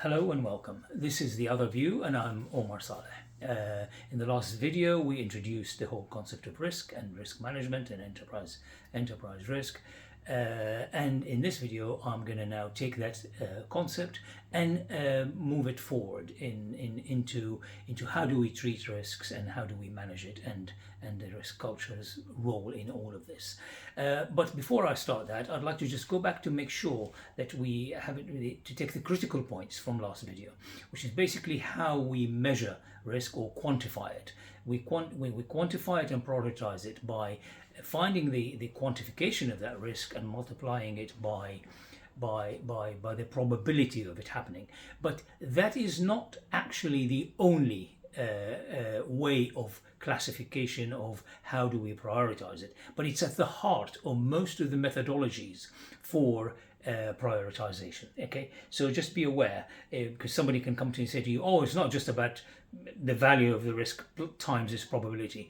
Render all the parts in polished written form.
Hello and welcome. This is The Other View and I'm Omar Saleh. In the last video we introduced the whole concept of risk and risk management and enterprise risk. And in this video I'm going to now take that concept and move it forward into how do we treat risks and how do we manage it and the risk culture's role in all of this. But before I start that, I'd like to just go back to make sure that we have it really, to take the critical points from last video, which is basically how we measure risk or quantify it. We quantify it and prioritize it by finding the quantification of that risk and multiplying it by the probability of it happening. But that is not actually the only way of classification of how do we prioritize it, but it's at the heart of most of the methodologies for prioritization. Okay, so just be aware, because somebody can come to you and say to you, oh, it's not just about the value of the risk times its probability.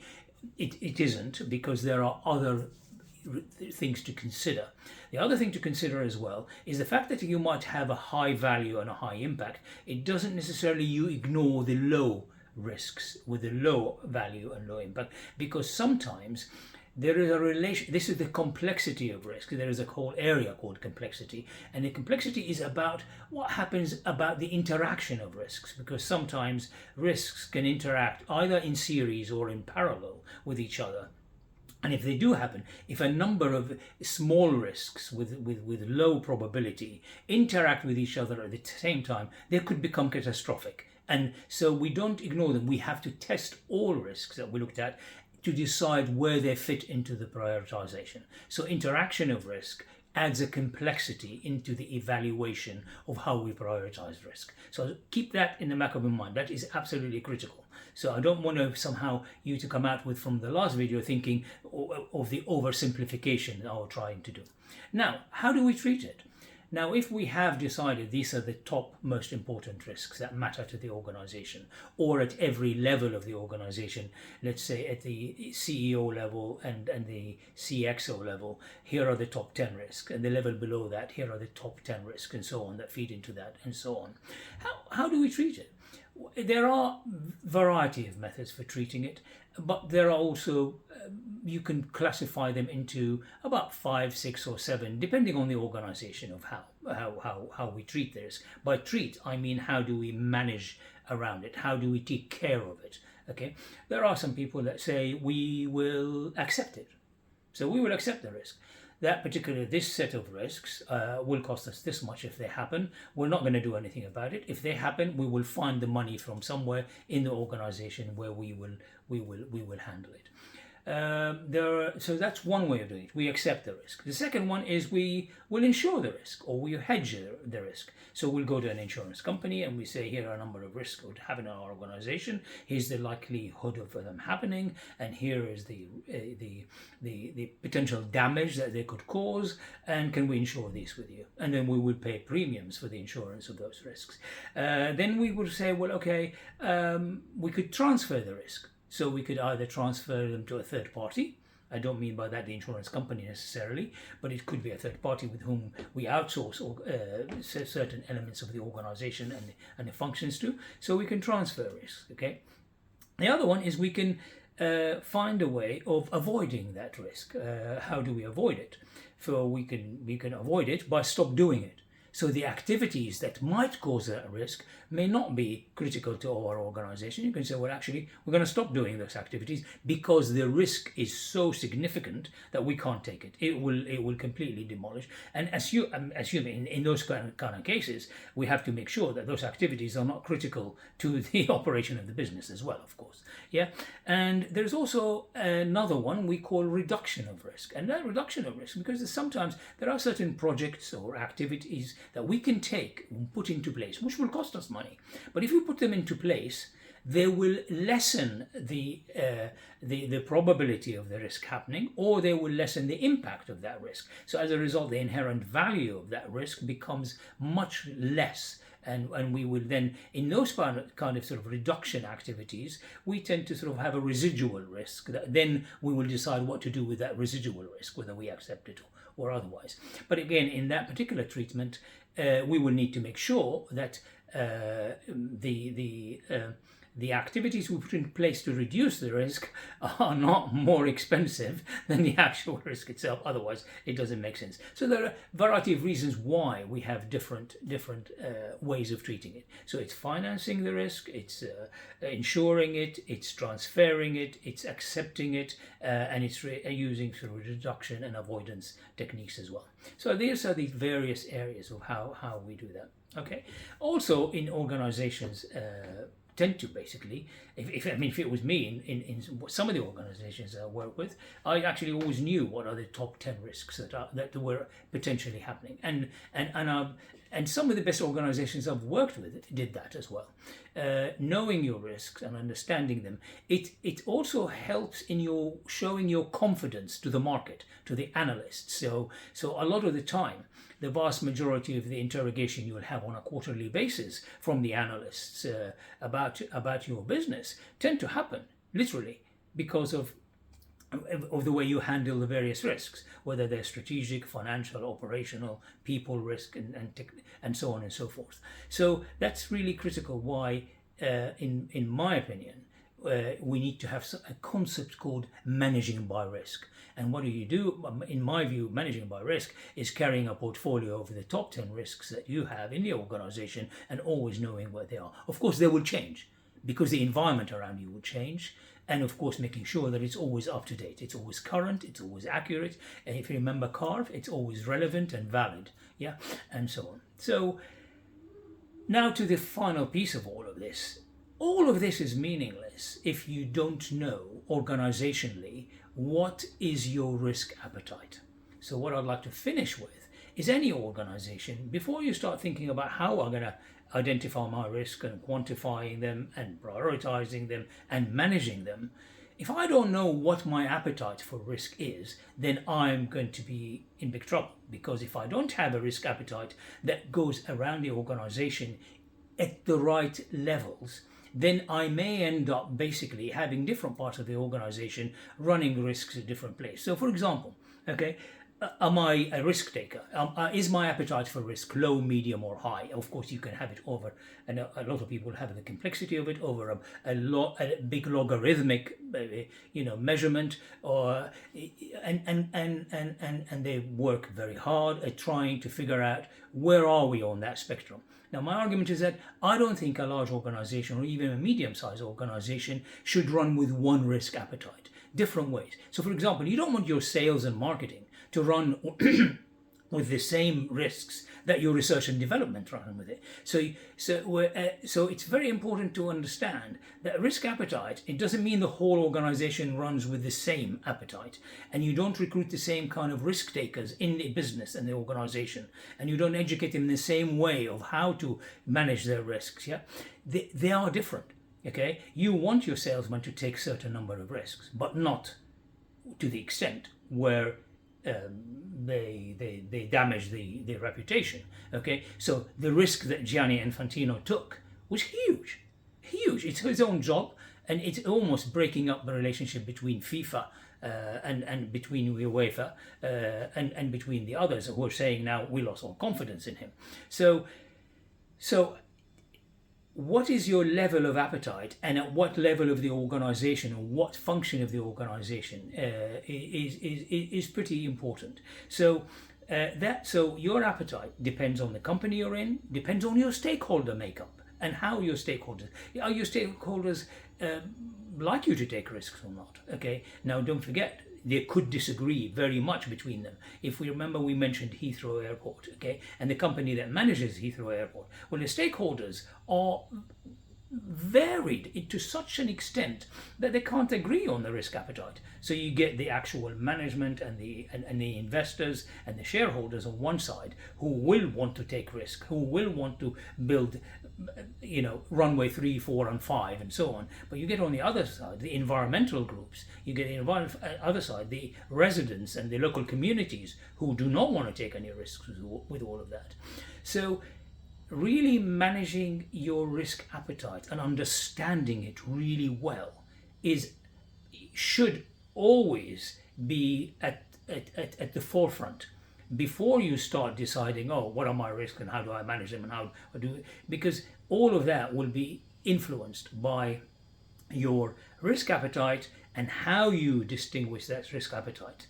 It isn't, because there are other things to consider. The other thing to consider as well is the fact that you might have a high value and a high impact. It doesn't necessarily you ignore the low risks with the low value and low impact, because sometimes there is a relation. This is the complexity of risk. There is a whole area called complexity, and the complexity is about what happens about the interaction of risks, because sometimes risks can interact either in series or in parallel with each other. And if they do happen, if a number of small risks with low probability interact with each other at the same time, they could become catastrophic. And so we don't ignore them. We have to test all risks that we looked at to decide where they fit into the prioritization. So interaction of risk adds a complexity into the evaluation of how we prioritize risk. So keep that in the back of your mind. That is absolutely critical. So I don't want to somehow you to come out with from the last video thinking of the oversimplification that we're trying to do. Now, how do we treat it? Now, if we have decided these are the top most important risks that matter to the organization, or at every level of the organization, let's say at the CEO level and the CXO level, here are the top 10 risks, and the level below that, here are the top 10 risks, and so on, that feed into that, and so on. How do we treat it? There are variety of methods for treating it, but there are also you can classify them into about 5, 6, or 7, depending on the organization of how we treat this. By treat, I mean how do we manage around it? How do we take care of it? Okay, there are some people that say we will accept it, so we will accept the risk. This set of risks will cost us this much if they happen. We're not going to do anything about it. If they happen, we will find the money from somewhere in the organization where we will handle it. So that's one way of doing it. We accept the risk. The second one is we will insure the risk, or we hedge the risk. So we'll go to an insurance company and we say, here are a number of risks we have in our organization. Here's the likelihood of them happening, and here is the potential damage that they could cause, and can we insure these with you? And then we would pay premiums for the insurance of those risks. Then we would say, well, okay, we could transfer the risk. So we could either transfer them to a third party. I don't mean by that the insurance company necessarily, but it could be a third party with whom we outsource certain elements of the organization and the functions to. So we can transfer risk. Okay. The other one is we can find a way of avoiding that risk. How do we avoid it? So we can avoid it by stop doing it. So the activities that might cause that risk may not be critical to our organization. You can say, well, actually, we're going to stop doing those activities because the risk is so significant that we can't take it. It will completely demolish. And assuming in those kind of cases, we have to make sure that those activities are not critical to the operation of the business as well, of course. Yeah. And there's also another one we call reduction of risk. And that reduction of risk, because sometimes there are certain projects or activities that we can take and put into place, which will cost us money. But if you put them into place, they will lessen the probability of the risk happening, or they will lessen the impact of that risk. So as a result, the inherent value of that risk becomes much less. And we will then, in those kind of sort of reduction activities, we tend to sort of have a residual risk. Then we will decide what to do with that residual risk, whether we accept it or otherwise. But again, in that particular treatment, we will need to make sure that the activities we put in place to reduce the risk are not more expensive than the actual risk itself. Otherwise, it doesn't make sense. So there are a variety of reasons why we have different ways of treating it. So it's financing the risk, it's insuring it, it's transferring it, it's accepting it, and it's using sort of reduction and avoidance techniques as well. So these are the various areas of how we do that. Okay. Also, in organizations, tend to basically, if it was me in some of the organizations I work with, I actually always knew what are the top 10 risks that were potentially happening, and some of the best organizations I've worked with did that as well. Knowing your risks and understanding them, it also helps in your showing your confidence to the market, to the analysts. So a lot of the time, the vast majority of the interrogation you will have on a quarterly basis from the analysts about your business tend to happen literally because of the way you handle the various risks, whether they're strategic, financial, operational, people risk, and so on and so forth. So that's really critical. Why, in my opinion, we need to have a concept called managing by risk. And what do you do? In my view, managing by risk is carrying a portfolio of the top 10 risks that you have in the organization and always knowing what they are. Of course, they will change because the environment around you will change. And of course, making sure that it's always up to date. It's always current, it's always accurate. And if you remember CARV, it's always relevant and valid. Yeah, and so on. So now to the final piece of all of this. All of this is meaningless if you don't know organizationally what is your risk appetite. So what I'd like to finish with is any organization, before you start thinking about how I'm going to identify my risk and quantifying them and prioritizing them and managing them, if I don't know what my appetite for risk is, then I'm going to be in big trouble. Because if I don't have a risk appetite that goes around the organization at the right levels, then I may end up basically having different parts of the organization running risks at different places. So for example, okay, am I a risk taker? Is my appetite for risk low, medium, or high? Of course, you can have it over, and a lot of people have the complexity of it over a big logarithmic, measurement, or and they work very hard at trying to figure out where are we on that spectrum. Now, my argument is that I don't think a large organization or even a medium-sized organization should run with one risk appetite, different ways. So, for example, you don't want your sales and marketing to run with the same risks that your research and development run with it. So it's very important to understand that risk appetite, it doesn't mean the whole organization runs with the same appetite, and you don't recruit the same kind of risk takers in the business and the organization, and you don't educate them in the same way of how to manage their risks. Yeah, they are different. Okay, you want your salesman to take a certain number of risks, but not to the extent where they damage the reputation. Okay, so the risk that Gianni Infantino took was huge. It's his own job, and it's almost breaking up the relationship between FIFA and between UEFA and between the others who are saying now we lost all confidence in him. So what is your level of appetite, and at what level of the organization or what function of the organization is pretty important. So your appetite depends on the company you're in, depends on your stakeholder makeup and how your stakeholders are. Your stakeholders like you to take risks or not? Okay, now don't forget, they could disagree very much between them. If we remember, we mentioned Heathrow Airport, okay, and the company that manages Heathrow Airport. Well, the stakeholders are varied to such an extent that they can't agree on the risk appetite. So you get the actual management and the investors and the shareholders on one side who will want to take risk, who will want to build, runway 3, 4, and 5, and so on. But you get on the other side the environmental groups. You get the other side the residents and the local communities who do not want to take any risks with all of that. So really managing your risk appetite and understanding it really well should always be at the forefront. before you start deciding, oh, what are my risks and how do I manage them and how I do it, because all of that will be influenced by your risk appetite and how you distinguish that risk appetite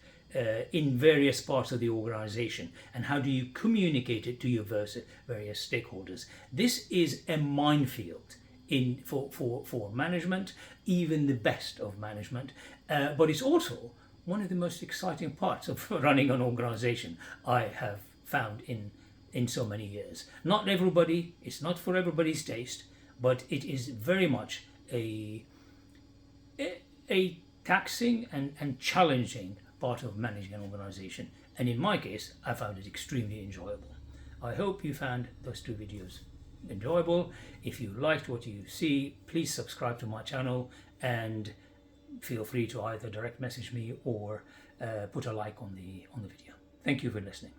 in various parts of the organization, and how do you communicate it to your various stakeholders. This is a minefield for management, even the best of management, but it's also one of the most exciting parts of running an organization I have found in so many years. Not everybody, it's not for everybody's taste, but it is very much a taxing and challenging part of managing an organization, and in my case I found it extremely enjoyable. I hope you found those two videos enjoyable. If you liked what you see, please subscribe to my channel and feel free to either direct message me or put a like on the video. Thank you for listening.